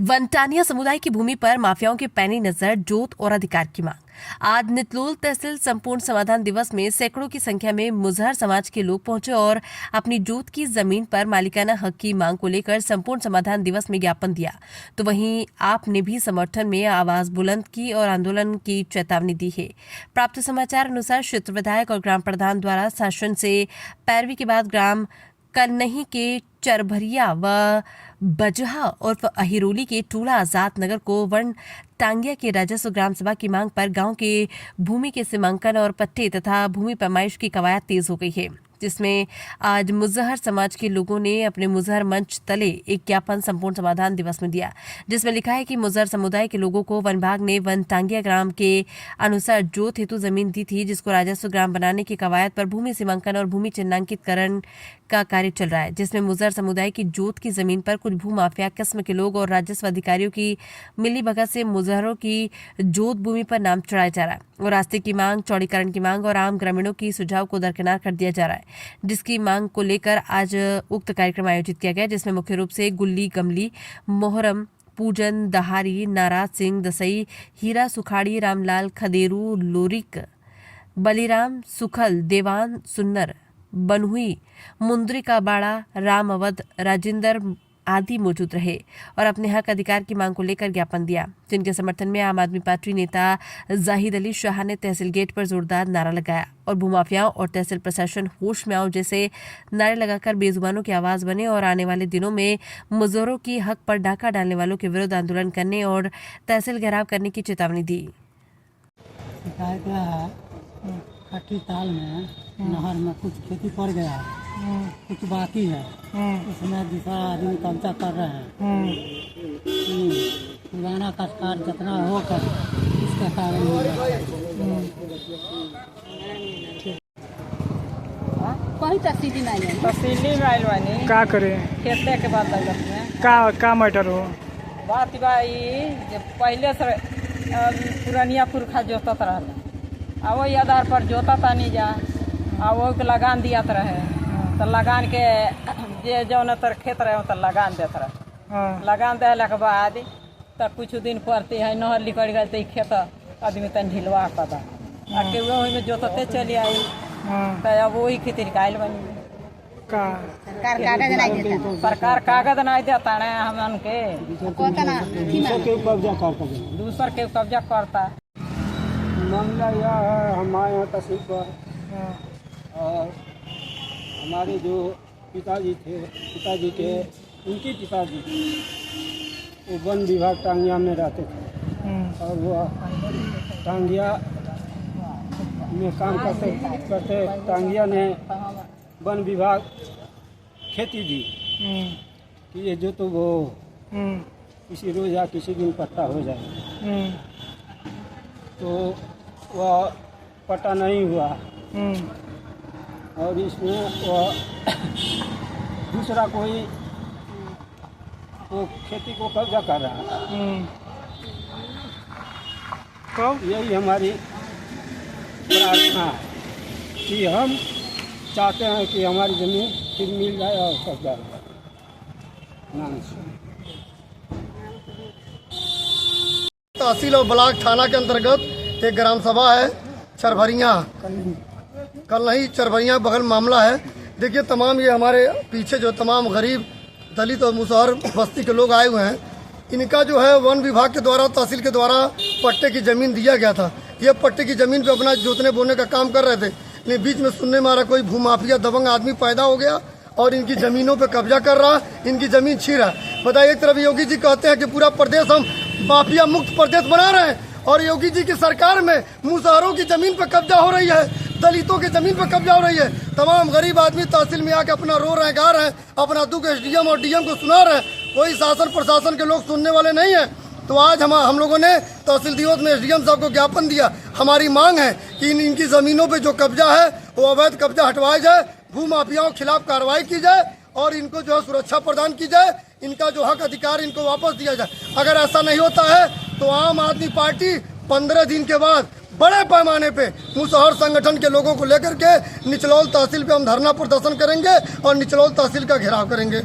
वनटानिया समुदाय की भूमि पर माफियाओं की पैनी नजर, जोत और अधिकार की मांग। आज नितलोल तहसील संपूर्ण समाधान दिवस में सैकड़ों की संख्या में मुजहर समाज के लोग पहुंचे और अपनी जोत की जमीन पर मालिकाना हक की मांग को लेकर संपूर्ण समाधान दिवस में ज्ञापन दिया। तो वहीं आपने भी समर्थन में आवाज बुलंद की और आंदोलन की चेतावनी दी है। प्राप्त समाचार अनुसार क्षेत्र विधायक और ग्राम प्रधान द्वारा शासन से पैरवी के बाद ग्राम कलनही के चरभरिया व बजहा और अहिरोली के टोला आजाद नगर को वन टांगिया के राजस्व ग्राम सभा की मांग पर गांव के भूमि के सीमांकन और पट्टे तथा भूमि पैमाइश की कवायद तेज हो गई है, जिसमें आज मुजहर समाज के लोगों ने अपने मुजहर मंच तले एक ज्ञापन संपूर्ण समाधान दिवस में दिया, जिसमें लिखा है कि मुजहर समुदाय के लोगों को वन विभाग ने वन टांगिया ग्राम के अनुसार जोत हेतु जमीन दी थी, जिसको राजस्व ग्राम बनाने की कवायद पर भूमि सीमांकन और भूमि चिन्हांकितकरण का कार्य चल रहा है, जिसमें मुजहर समुदाय की जोत की जमीन पर कुछ भूमाफिया किस्म के लोग और राजस्व अधिकारियों की मिलीभगत से मुजहरों की जोत भूमि पर नाम चढ़ाया जा रहा है और रास्ते की मांग, चौड़ीकरण की मांग और आम ग्रामीणों की सुझाव को दरकिनार कर दिया जा रहा है, जिसकी मांग को लेकर आज उक्त कार्यक्रम आयोजित किया गया, जिसमें मुख्य रूप से गुल्ली गमली, मोहरम, पूजन, दहारी, नाराज सिंह, दसई, हीरा सुखाड़ी, रामलाल खदेरू, लोरिक, बलिराम, सुखल, देवान, सुन्नर, बनहुई, मुंद्री का बाड़ा, राम अवध, राजेंद्र आदि मौजूद रहे और अपने हक अधिकार की मांग को लेकर ज्ञापन दिया, जिनके समर्थन में आम आदमी पार्टी नेता जाहिद अली शाह ने तहसील गेट पर जोरदार नारा लगाया और भूमाफियाओं और तहसील प्रशासन होश में आओ जैसे नारे लगाकर बेजुबानों की आवाज बने और आने वाले दिनों में मुजहरों की हक पर डाका डालने वालों के विरुद्ध आंदोलन करने और तहसील घेराव करने की चेतावनी दी। खट्टी ताल में नहर में कुछ खेती पड़ गया, कुछ बाकी है, उसमें दूसरा आदमी कब्जा कर रहे हैं। पुराना काश्तकार जितना होकर उसका कारण कोई तस्वीर नहीं है। तहसीली में आइल बानी का करे खेते के बाद लागत में का मैटर हो बात भाई जे पहले से पुरानिया पुरखा जोतत रहल, आ वही आधार पर जोतत आनी जा, आ वो के लगान दियात रहे, तो लगान के जे जौन तर खेत रहे तो लगान देत रहे। लगान देला के बाद तो कुछ दिन पड़ते है नहर निकल गए तो खेत आदमी तन ढिलवा पता आ के वही में जोतते चली आई, तो अब वही खेती निकाल बनी। सरकार कागज नहीं देता है हमन के, दूसर के कब्जा करता। मामला यह है, हमारे यहाँ तहसील पर और हमारे जो पिताजी के उनके पिताजी वो वन विभाग टांगिया में रहते थे और वो टांगिया में काम करते टांगिया ने वन विभाग खेती दी कि ये जो तो वो किसी रोज या किसी दिन पट्टा हो जाए, तो वह पट्टा नहीं हुआ और इसमें वह दूसरा कोई वो खेती को कब्जा कर रहा है। यही हमारी प्रार्थना है कि हम चाहते हैं कि हमारी ज़मीन फिर मिल जाए और कब्जा हो जाए। तहसील और ब्लॉक थाना के अंतर्गत एक ग्राम सभा है चरभरिया, कलनही चरभरिया बगल मामला है। देखिए तमाम ये हमारे पीछे जो तमाम गरीब दलित और मुसहर बस्ती के लोग आए हुए हैं, इनका जो है वन विभाग के द्वारा तहसील के द्वारा पट्टे की ज़मीन दिया गया था। ये पट्टे की ज़मीन पे अपना जोतने बोने का काम कर रहे थे, लेकिन बीच में सुनने में आ रहा कोई भूमाफिया दबंग आदमी पैदा हो गया और इनकी ज़मीनों पे कब्जा कर रहा, इनकी ज़मीन छीन रहा। बताइए, एक तरफ योगी जी कहते हैं कि पूरा प्रदेश हम माफिया मुक्त प्रदेश बना रहे हैं और योगी जी की सरकार में मुसहरों की ज़मीन पर कब्जा हो रही है, दलितों की ज़मीन पर कब्जा हो रही है। तमाम गरीब आदमी तहसील में आके अपना रो रहे हैं, गा रहे हैं, अपना दुख एसडीएम और डीएम को सुना रहे हैं। कोई शासन प्रशासन के लोग सुनने वाले नहीं है। तो आज हम लोगों ने तहसील दिवस में एसडीएम साहब को ज्ञापन दिया। हमारी मांग है कि इनकी ज़मीनों पर जो कब्जा है वो अवैध कब्जा हटवाया जाए, भूमाफियाओं के खिलाफ कार्रवाई की जाए और इनको जो है सुरक्षा प्रदान की जाए, इनका जो हक अधिकार इनको वापस दिया जाए। अगर ऐसा नहीं होता है तो आम आदमी पार्टी 15 दिन के बाद बड़े पैमाने पे मुसहर संगठन के लोगों को लेकर के निचलौल तहसील पे हम धरना प्रदर्शन करेंगे और निचलौल तहसील का घेराव करेंगे।